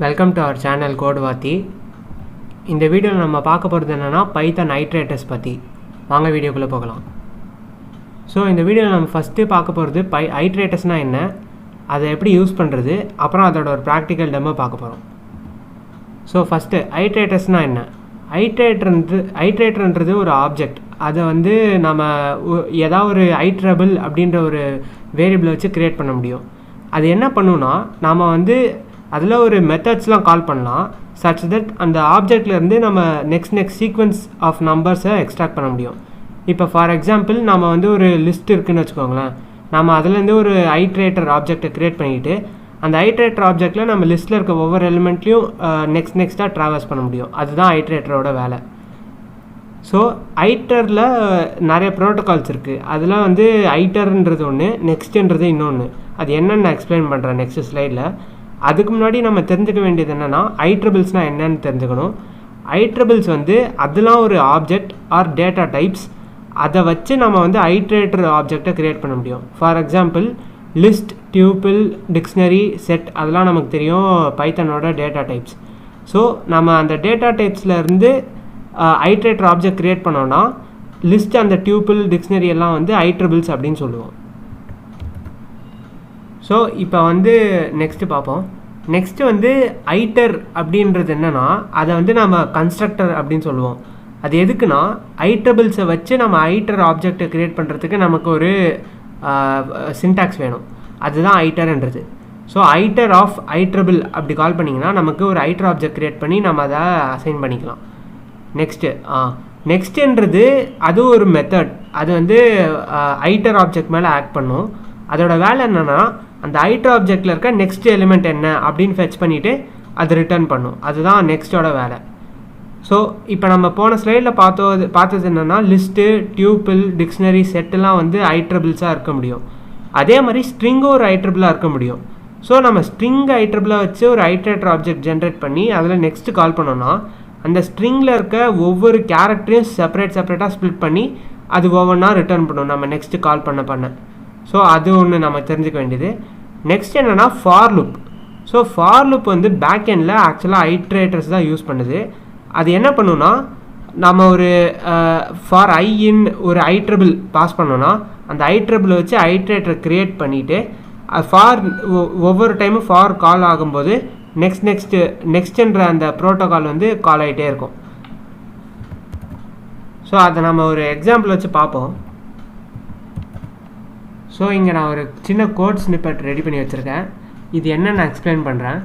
Welcome to our channel Code Vaathi. இந்த வீடியோவில் நம்ம பார்க்க போகிறது என்னென்னா பைத்தான் ஐட்ரேட்டர்ஸ் பற்றி. வாங்க வீடியோக்குள்ளே போகலாம். ஸோ இந்த வீடியோவில் நம்ம ஃபஸ்ட்டு பார்க்க போகிறது ஐட்ரேட்டர்ஸ்னால் என்ன, அதை எப்படி யூஸ் பண்ணுறது, அப்புறம் அதோட ஒரு ப்ராக்டிக்கல் டெமோ பார்க்க போகிறோம். ஸோ ஃபஸ்ட்டு ஐட்ரேட்டர்ஸ்னால் என்ன? ஐட்ரேட்டர்ன்றது ஒரு ஆப்ஜெக்ட். அதை நம்ம ஏதாவது ஒரு ஐட்ரபிள் அப்படின்ற ஒரு வேரியபிளை வச்சு க்ரியேட் பண்ண முடியும். அது என்ன பண்ணுன்னா நாம் அதில் ஒரு மெத்தட்ஸ்லாம் கால் பண்ணலாம் சச் தட் அந்த ஆப்ஜெக்ட்லேருந்து நம்ம நெக்ஸ்ட் சீக்வன்ஸ் ஆஃப் நம்பர்ஸை எக்ஸ்ட்ராக்ட் பண்ண முடியும். இப்போ ஃபார் எக்ஸாம்பிள் நம்ம ஒரு லிஸ்ட் இருக்குதுன்னு வச்சுக்கோங்களேன். நம்ம அதுலேருந்து ஒரு ஐட்ரேட்டர் ஆப்ஜெக்டை க்ரியேட் பண்ணிவிட்டு அந்த ஐட்ரேட்டர் ஆப்ஜெக்டில் நம்ம லிஸ்ட்டில் இருக்க ஒவ்வொரு எலிமெண்ட்லையும் நெக்ஸ்ட்டாக ட்ராவல்ஸ் பண்ண முடியும். அதுதான் ஐட்ரேட்டரோட வேலை. ஸோ ஐட்டரில் நிறைய ப்ரோட்டோகால்ஸ் இருக்குது. அதில் ஐட்டர்ன்றது ஒன்று, நெக்ஸ்ட்டுன்றது இன்னொன்று. அது என்னென்னு நான் எக்ஸ்பிளைன் பண்ணுறேன் நெக்ஸ்ட் ஸ்லைடில். அதுக்கு முன்னாடி நம்ம தெரிஞ்சுக்க வேண்டியது என்னென்னா ஐட்ரபிள்ஸ்னால் என்னென்னு தெரிஞ்சுக்கணும். ஐட்ரபிள்ஸ் அதெல்லாம் ஒரு ஆப்ஜெக்ட் ஆர் டேட்டா டைப்ஸ். அதை வச்சு நம்ம ஐட்ரேட்டர் ஆப்ஜெக்டை க்ரியேட் பண்ண முடியும். For example list, tuple, dictionary, set அதெல்லாம் நமக்கு தெரியும் பைத்தானோட டேட்டா டைப்ஸ். ஸோ நம்ம அந்த டேட்டா டைப்ஸ்லேருந்து ஐட்ரேட்டர் ஆப்ஜெக்ட் க்ரியேட் பண்ணோன்னா லிஸ்ட், அந்த டியூப்பிள், டிக்ஷனரி எல்லாம் ஐட்ரபிள்ஸ் அப்படின்னு சொல்லுவோம். ஸோ இப்போ நெக்ஸ்ட்டு பார்ப்போம். நெக்ஸ்ட்டு ஐட்டர் அப்படின்றது என்னென்னா அதை நம்ம கன்ஸ்ட்ரக்டர் அப்படின்னு சொல்லுவோம். அது எதுக்குன்னா ஐட்ரபிள்ஸை வச்சு நம்ம ஐட்டர் ஆப்ஜெக்டை க்ரியேட் பண்ணுறதுக்கு நமக்கு ஒரு சின்டாக்ஸ் வேணும். அதுதான் ஐட்டர்ன்றது. ஸோ ஐட்டர் ஆஃப் ஐட்ரபிள் அப்படி கால் பண்ணிங்கன்னா நமக்கு ஒரு ஐட்டர் ஆப்ஜெக்ட் க்ரியேட் பண்ணி நம்ம அதை அசைன் பண்ணிக்கலாம். நெக்ஸ்ட்டுன்றது அது ஒரு மெத்தட். அது ஐட்டர் ஆப்ஜெக்ட் மேலே ஆக்ட் பண்ணும். அதோட வேலை என்னென்னா அந்த ஐட்டர் ஆப்ஜெக்டில் இருக்க நெக்ஸ்ட் எலிமெண்ட் என்ன அப்படின்னு ஃபெச் பண்ணிவிட்டு அது ரிட்டர்ன் பண்ணும். அதுதான் நெக்ஸ்ட்டோட வேலை. ஸோ இப்போ நம்ம போன ஸ்லைடில் பார்த்தது என்னென்னா லிஸ்ட்டு, டியூப்பிள், டிக்ஷனரி, செட்டெல்லாம் ஐட்ரபிள்ஸாக இருக்க முடியும். அதே மாதிரி ஸ்ட்ரிங்கும் ஒரு ஐட்ரபிளாக இருக்க முடியும். ஸோ நம்ம ஸ்ட்ரிங் ஐட்ரபிளாக வச்சு ஒரு ஐட்ரேட்டர் ஆப்ஜெக்ட் ஜென்ரேட் பண்ணி அதில் நெக்ஸ்ட்டு கால் பண்ணோன்னா அந்த ஸ்ட்ரிங்கில் இருக்க ஒவ்வொரு கேரக்டரையும் செப்பரேட்டாக ஸ்ப்ளிட் பண்ணி அது ஒவ்வொன்றா ரிட்டர்ன் பண்ணும் நம்ம நெக்ஸ்ட்டு கால் பண்ண. ஸோ அது ஒன்று நம்ம தெரிஞ்சுக்க வேண்டியது. நெக்ஸ்ட் என்னென்னா for loop. So for loop back எண்டில் ஆக்சுவலாக ஐட்ரேட்டர்ஸ் தான் யூஸ் பண்ணுது. அது என்ன பண்ணுன்னா நம்ம ஒரு ஃபார் ஐ இன் ஒரு ஐட்ரபிள் பாஸ் பண்ணோன்னா அந்த ஐட்ரபிளை வச்சு ஐட்ரேட்டர் க்ரியேட் பண்ணிவிட்டு ஃபார் ஒவ்வொரு டைமும் ஃபார் கால் ஆகும்போது நெக்ஸ்ட்ன்ற அந்த ப்ரோட்டோகால் கால் ஆகிட்டே இருக்கும். ஸோ அதை நம்ம ஒரு எக்ஸாம்பிள் வச்சு பார்ப்போம். ஸோ இங்கே நான் ஒரு சின்ன கோட் ஸ்னிப்பெட் ரெடி பண்ணி வச்சுருக்கேன். இது என்ன நான் எக்ஸ்பிளைன் பண்ணுறேன்.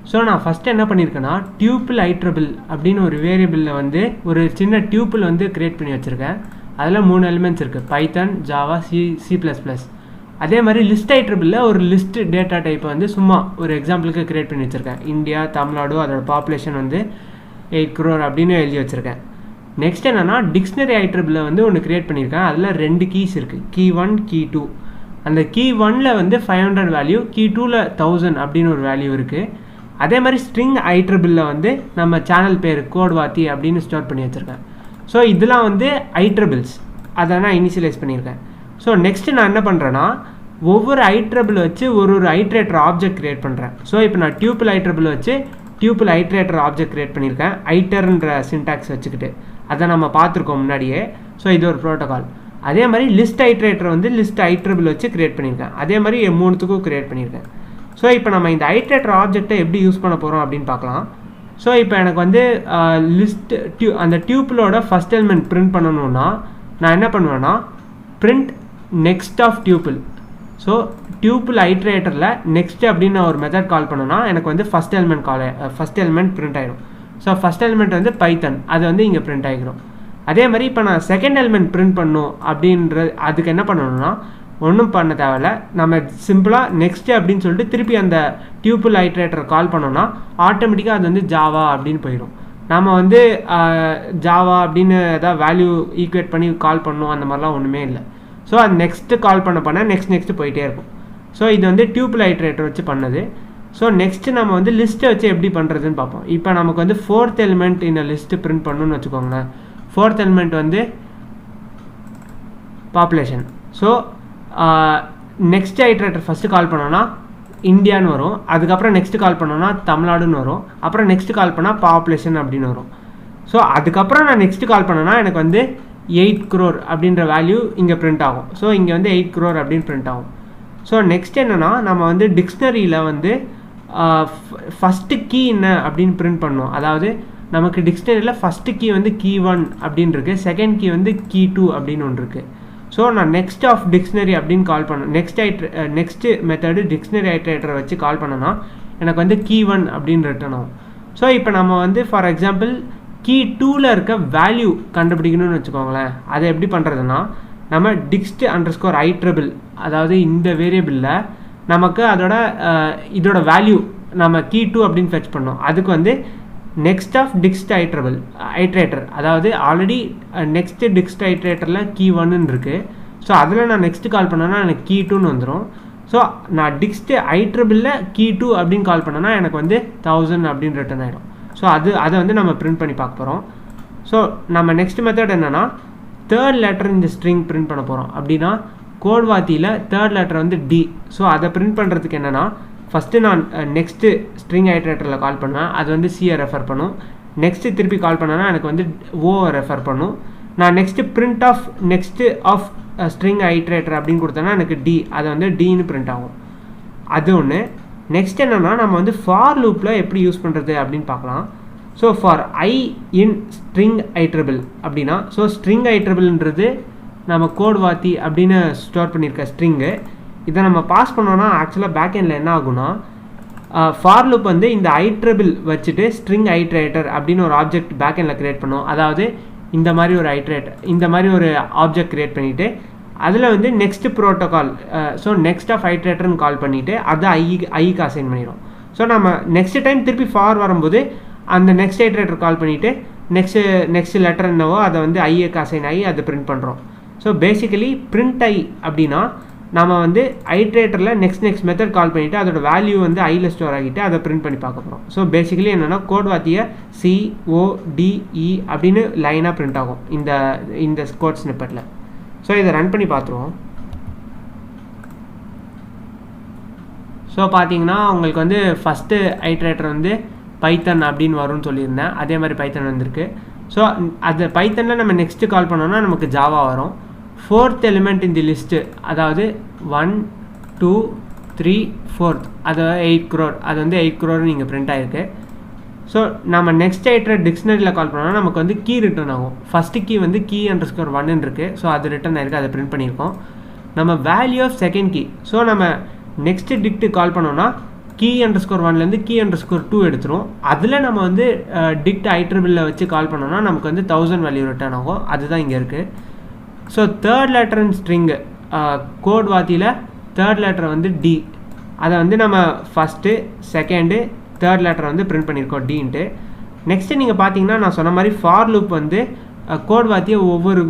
ஸோ நான் ஃபஸ்ட்டு என்ன பண்ணியிருக்கேன்னா டியூப்பிள் ஐட்ரபிள் அப்படின்னு ஒரு வேரியபிளில் ஒரு சின்ன டியூப்பிள் க்ரியேட் பண்ணி வச்சுருக்கேன். அதில் 3 எலிமெண்ட்ஸ் இருக்குது: பைத்தான், ஜாவா, C++. அதே மாதிரி லிஸ்ட் ஐட்ரபிளில் ஒரு லிஸ்ட் டேட்டா டைப்பை சும்மா ஒரு எக்ஸாம்பிளுக்கு க்ரியேட் பண்ணி வச்சுருக்கேன். இந்தியா, தமிழ்நாடு, அதோட பாப்புலேஷன் 8 crore அப்படின்னு எழுதி வச்சுருக்கேன். நெக்ஸ்ட் என்னென்னா டிக்ஷனரி ஐட்ரபிளில் ஒன்று க்ரியேட் பண்ணியிருக்கேன். அதில் 2 கீஸ் இருக்குது, கீ 1, கீ 2. அந்த கீ 1ல் 500 வேல்யூ, கீ 2ல் 1000 அப்படின்னு ஒரு வேல்யூ இருக்குது. அதே மாதிரி ஸ்ட்ரிங் ஐட்ரபிளில் நம்ம சேனல் பேர் கோட்வாத்தி அப்படின்னு ஸ்டோர் பண்ணி வச்சுருக்கேன். ஸோ இதெல்லாம் ஐட்ரபிள்ஸ். அதை நான் இனிஷியலைஸ் பண்ணியிருக்கேன். ஸோ நெக்ஸ்ட்டு நான் என்ன பண்ணுறேன்னா ஒவ்வொரு ஐட்ரபிள் வச்சு ஒரு ஐட்ரேட்டர் ஆப்ஜெக்ட் க்ரியேட் பண்ணுறேன். ஸோ இப்போ நான் டியூப்பிள் ஐட்ரபிள் வச்சு டியூப்பிள் ஐட்ரேட்டர் ஆப்ஜெக்ட் க்ரியேட் பண்ணியிருக்கேன் ஐட்டர்ன்ற சின்டாக்ஸ் வச்சுக்கிட்டு. அதை நம்ம பார்த்துருக்கோம் முன்னாடியே. ஸோ இது ஒரு ப்ரோட்டோகால். அதே மாதிரி லிஸ்ட் ஐட்ரேட்டர் லிஸ்ட் ஐட்ரபிள் வச்சு க்ரியேட் பண்ணியிருக்கேன். அதே மாதிரி 3த்துக்கும் க்ரியேட் பண்ணியிருக்கேன். ஸோ இப்போ நம்ம இந்த ஐட்ரேட்டர் ஆப்ஜெக்டை எப்படி யூஸ் பண்ண போகிறோம் அப்படின்னு பார்க்கலாம். ஸோ இப்போ எனக்கு லிஸ்ட் அந்த டியூப்பிளோட ஃபஸ்ட் எலிமெண்ட் பிரிண்ட் பண்ணணுன்னா நான் என்ன பண்ணுவேன்னா print next of tuple. So tuple ஐட்ரேட்டரில் நெக்ஸ்ட் அப்படின்னு நான் ஒரு மெத்தட் கால் பண்ணேன்னா எனக்கு ஃபஸ்ட் எலிமெண்ட் பிரிண்ட் ஆகிடும். ஸோ ஃபஸ்ட் எலிமெண்ட் பைத்தன் அது இங்கே பிரிண்ட் ஆகிடும். அதே மாதிரி இப்போ நான் செகண்ட் எலிமெண்ட் பிரிண்ட் பண்ணணும் அப்படின்றது அதுக்கு என்ன பண்ணணும்னா ஒன்றும் பண்ண தேவையில்ல. நம்ம சிம்பிளாக நெக்ஸ்ட்டு அப்படின்னு சொல்லிட்டு திருப்பி அந்த டியூப்பிள் ஐட்ரேட்டர் கால் பண்ணோன்னா ஆட்டோமேட்டிக்காக அது ஜாவா அப்படின்னு போயிடும். நம்ம ஜாவா அப்படின்னு ஏதாவது வேல்யூ ஈக்குவேட் பண்ணி கால் பண்ணணும் அந்த மாதிரிலாம் ஒன்றுமே இல்லை. ஸோ அது நெக்ஸ்ட்டு கால் பண்ண நெக்ஸ்ட்டு போயிட்டே இருக்கும். ஸோ இது டியூப்பிள் ஐட்ரேட்டர் வச்சு பண்ணது. ஸோ நெக்ஸ்ட்டு நம்ம லிஸ்ட்டை வச்சு எப்படி பண்ணுறதுன்னு பார்ப்போம். இப்போ நமக்கு 4th எலிமெண்ட் இந்த லிஸ்ட்டு பிரிண்ட் பண்ணணும்னு வச்சுக்கோங்களேன். 4th element population. So next iterator first call பண்ணோன்னா இந்தியான்னு வரும். அதுக்கப்புறம் நெக்ஸ்ட்டு கால் பண்ணோன்னா தமிழ்நாடுன்னு வரும். அப்புறம் நெக்ஸ்ட்டு கால் பண்ணால் பாப்புலேஷன் அப்படின்னு வரும். ஸோ அதுக்கப்புறம் நான் நெக்ஸ்ட்டு கால் பண்ணேன்னா எனக்கு வந்து 8 crore அப்படின்ற வேல்யூ இங்கே பிரிண்ட் ஆகும். ஸோ இங்கே வந்து 8 crore அப்படின்னு பிரிண்ட் ஆகும். ஸோ நெக்ஸ்ட் என்னென்னா நம்ம வந்து டிக்ஷனரியில் வந்து ஃபஸ்ட்டு கீ என்ன அப்படின்னு பிரிண்ட் பண்ணோம். அதாவது நமக்கு டிக்ஷனரியில் ஃபஸ்ட்டு கீ வந்து key 1 அப்படின்னு இருக்குது, செகண்ட் கீ வந்து key 2 அப்படின்னு ஒன்று இருக்குது. ஸோ நான் நெக்ஸ்ட் ஆஃப் டிக்ஷனரி அப்படின்னு கால் பண்ணேன். நெக்ஸ்ட்டு மெத்தடு டிக்ஷனரி ஐட்ரேட்டரை வச்சு கால் பண்ணேன்னா எனக்கு வந்து key 1 அப்படின்னு ரிட்டர்ன் ஆகும். ஸோ இப்போ நம்ம வந்து ஃபார் எக்ஸாம்பிள் key 2ல் இருக்க வேல்யூ கண்டுபிடிக்கணும்னு வச்சுக்கோங்களேன். அதை எப்படி பண்ணுறதுன்னா நம்ம டிக்ஸ்ட் அண்டர்ஸ்கோர் ஐட்ரபிள், அதாவது இந்த வேரியபிளில் நமக்கு இதோட வேல்யூ நம்ம key 2 அப்படின்னு ஃபெச் பண்ணோம். அதுக்கு வந்து நெக்ஸ்ட் ஆஃப் டிக்ஸ்ட் ஐட்ரேட்டர், அதாவது ஆல்ரெடி நெக்ஸ்ட் டிக்ஸ்ட் ஐட்ரேட்டரில் key 1ன்னு இருக்குது. ஸோ அதில் நான் நெக்ஸ்ட்டு கால் பண்ணேன்னா எனக்கு key 2ன்னு வந்துடும். ஸோ நான் டிக்ஸ்ட் ஐட்ரபிளில் key 2 அப்படின்னு கால் பண்ணேன்னா எனக்கு வந்து 1000 அப்படின்னு ரிட்டர்ன் ஆகிடும். ஸோ அதை வந்து நம்ம பிரிண்ட் பண்ணி பார்க்க போகிறோம். ஸோ நம்ம நெக்ஸ்ட் மெத்தட் என்னென்னா தேர்ட் லெட்டர் இந்த ஸ்ட்ரிங் பிரிண்ட் பண்ண போகிறோம். அப்படின்னா கோட் வாத்தியில் தேர்ட் லெட்டர் வந்து டி. ஸோ அதை பிரிண்ட் பண்ணுறதுக்கு என்னென்னா ஃபஸ்ட்டு நான் நெக்ஸ்ட்டு ஸ்ட்ரிங் ஐட்ரேட்டரில் கால் பண்ணேன், அது வந்து சியை ரெஃபர் பண்ணும். நெக்ஸ்ட்டு திருப்பி கால் பண்ணேன்னா எனக்கு வந்து ஓவை ரெஃபர் பண்ணும். நான் நெக்ஸ்ட்டு ஆஃப் ஸ்ட்ரிங் ஐட்ரேட்டர் அப்படின்னு கொடுத்தேன்னா எனக்கு டி, அது வந்து டின்னு பிரிண்ட் ஆகும். அது ஒன்று. நெக்ஸ்ட் என்னென்னா நம்ம வந்து ஃபார் லூப்பில் எப்படி யூஸ் பண்ணுறது அப்படின்னு பார்க்கலாம். So for i in string iterable அப்படின்னா, ஸோ ஸ்ட்ரிங் ஐட்ரபிள்ன்றது நம்ம கோட் வாத்தி அப்படின்னு ஸ்டோர் பண்ணியிருக்க ஸ்ட்ரிங்கு. இதை நம்ம பாஸ் பண்ணோன்னா ஆக்சுவலாக பேக்எண்டில் என்ன ஆகும்னா ஃபார் லூப் வந்து இந்த ஐட்ரபிள் வச்சுட்டு ஸ்ட்ரிங் ஐட்ரேட்டர் அப்படின்னு ஒரு ஆப்ஜெக்ட் பேக்எண்டில் க்ரியேட் பண்ணும். அதாவது இந்த மாதிரி ஒரு ஆப்ஜெக்ட் க்ரியேட் பண்ணிவிட்டு அதில் வந்து next protocol, so next of ஐட்ரேட்டர்னு கால் பண்ணிவிட்டு அதை ஐக்கு அசைன் பண்ணிடும். ஸோ நம்ம நெக்ஸ்ட் டைம் திருப்பி ஃபார் வரும்போது அந்த நெக்ஸ்ட் ஐட்ரேட்டர் கால் பண்ணிவிட்டு நெக்ஸ்ட் லெட்டர் என்னவோ அதை வந்து ஐக்கு அசைன் ஆகி அதை பிரிண்ட் பண்ணுறோம். ஸோ பேசிக்கலி பிரிண்ட் ஐ அப்படின்னா நம்ம வந்து ஐட்ரேட்டரில் நெக்ஸ்ட் மெத்தட் கால் பண்ணிவிட்டு அதோட வேல்யூ வந்து ஐயில் ஸ்டோர் ஆகிட்டு அதை பிரிண்ட் பண்ணி பார்க்க போகிறோம். ஸோ பேசிக்கலி என்னென்னா கோட் வாத்தியை CODE அப்படின்னு லைனாக பிரிண்ட் ஆகும் இந்த கோட் ஸ்னிப்பெட்டில். ஸோ இதை ரன் பண்ணி பார்த்துருவோம். ஸோ பார்த்தீங்கன்னா உங்களுக்கு வந்து ஃபஸ்ட்டு ஐட்ரேட்டர் வந்து பைத்தன் அப்படின்னு வரும்னு சொல்லியிருந்தேன். அதே மாதிரி பைத்தன் வந்திருக்கு. ஸோ அது பைத்தனில் நம்ம நெக்ஸ்ட்டு கால் பண்ணோன்னா நமக்கு ஜாவா வரும். ஃபோர்த் எலிமெண்ட் இந்த லிஸ்ட்டு, அதாவது 1 2 3 4, அது 8 crore, அது வந்து 8 crore நீங்கள் பிரிண்ட் ஆகிருக்கு. ஸோ நம்ம நெக்ஸ்ட் ஐட்ரேட் டிக்ஷனரியில் கால் பண்ணோன்னா நமக்கு வந்து கீ ரிட்டர்ன் ஆகும். ஃபஸ்ட்டு கீ வந்து key _ 1 இருக்குது. ஸோ அது ரிட்டர்ன் ஆகிருக்கு, அதை பிரிண்ட் பண்ணியிருக்கோம். நம்ம value of second key, so நம்ம நெக்ஸ்ட்டு டிக்ட்டு கால் பண்ணோன்னா key _ 1லேருந்து key _ 2 எடுத்துரும். அதில் நம்ம வந்து டிக்ட் ஐட்ரபிளில் வச்சு கால் பண்ணோன்னா நமக்கு வந்து 1000 வேல்யூ ரிட்டர்ன் ஆகும். அதுதான் இங்கே இருக்குது. ஸோ தேர்ட் லெட்டர் இன் ஸ்ட்ரிங்கு கோட் வாத்தியில் தேர்ட் லெட்டர் வந்து டி, அதை வந்து நம்ம ஃபஸ்ட்டு செகண்டு தேர்ட் லெட்டரை வந்து பிரிண்ட் பண்ணியிருக்கோம் டின்ட்டு. நெக்ஸ்ட்டு நீங்கள் பார்த்தீங்கன்னா நான் சொன்ன மாதிரி ஃபார் லூப் வந்து கோட் வாத்தியை ஒவ்வொரு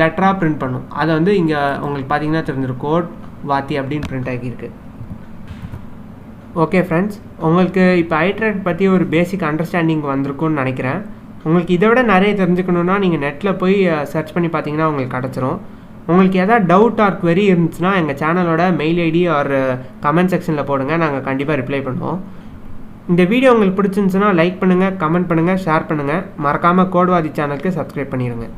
லெட்டராக பிரிண்ட் பண்ணும். அதை வந்து இங்கே உங்களுக்கு பார்த்தீங்கன்னா தெரிஞ்சிடும், கோட் வாத்தி அப்படின்னு பிரிண்ட் ஆகியிருக்கு. ஓகே ஃப்ரெண்ட்ஸ், உங்களுக்கு இப்போ ஐட்ரேட் பற்றி ஒரு பேசிக் அண்டர்ஸ்டாண்டிங் வந்திருக்கும்னு நினைக்கிறேன். உங்களுக்கு இதை விட நிறைய தெரிஞ்சுக்கணுன்னா நீங்கள் நெட்டில் போய் சர்ச் பண்ணி பார்த்தீங்கன்னா உங்களுக்கு கிடச்சிரும். உங்களுக்கு எதாவது டவுட் ஆர் query இருந்துச்சுன்னா எங்கள் சேனலோட மெயில் ஐடி ஆர் கமெண்ட் செக்ஷனில் போடுங்க, நாங்கள் கண்டிப்பாக ரிப்ளை பண்ணுவோம். இந்த வீடியோ உங்களுக்கு பிடிச்சிருந்துச்சுன்னா லைக் பண்ணுங்கள், கமெண்ட் பண்ணுங்கள், ஷேர் பண்ணுங்கள். மறக்காமல் கோட்வாதி சேனலுக்கு சப்ஸ்கிரைப் பண்ணிடுங்க.